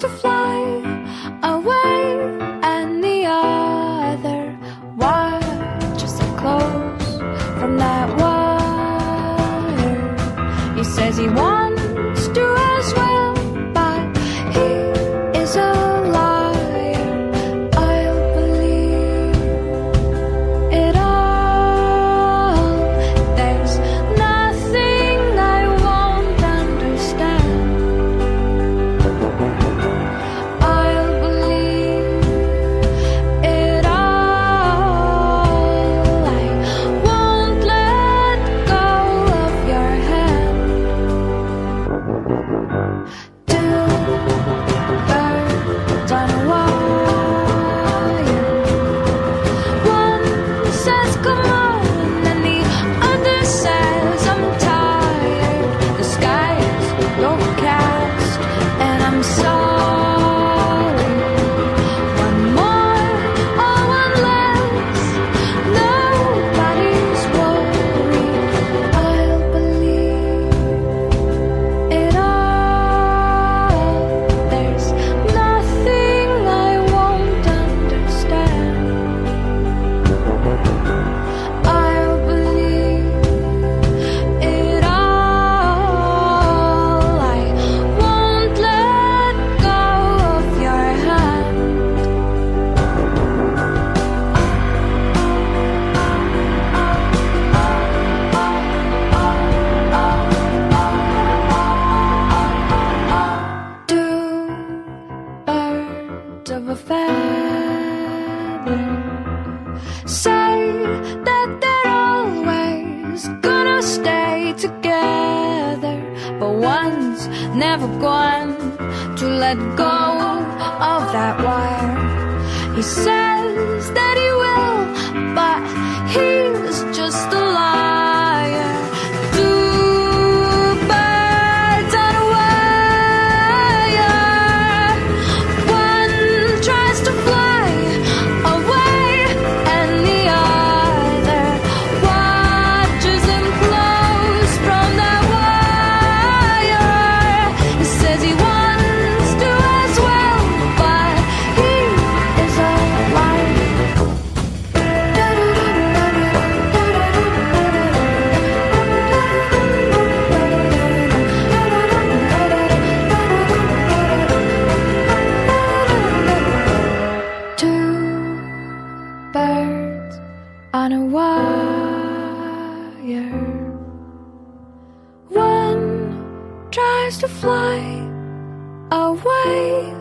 to fly away, and the other watches it close from that wire. He says he wants to as well, but he is a liar. I'll believe it all. There's nothing I won't understand. I'll believe it all. I won't let go of your hand. Two birds on a wire. One says come on, and the other says I'm tired. The sky is overcast, and I'm sorry. One more or one less, nobody's worried. I'll believe it all. There's nothing I won't understand. I'll believe it all. I won't let go of your hand. Two birds of a feather say that they're always gonna stay together, but one's never going to let go of that wire. He says that he will, but he's just a liar. Two birds on a wire. One tries to fly away, and the other watches him close from that wire. He says he wants to as well, but he is a liar. Two birds on a wire. One tries to fly away,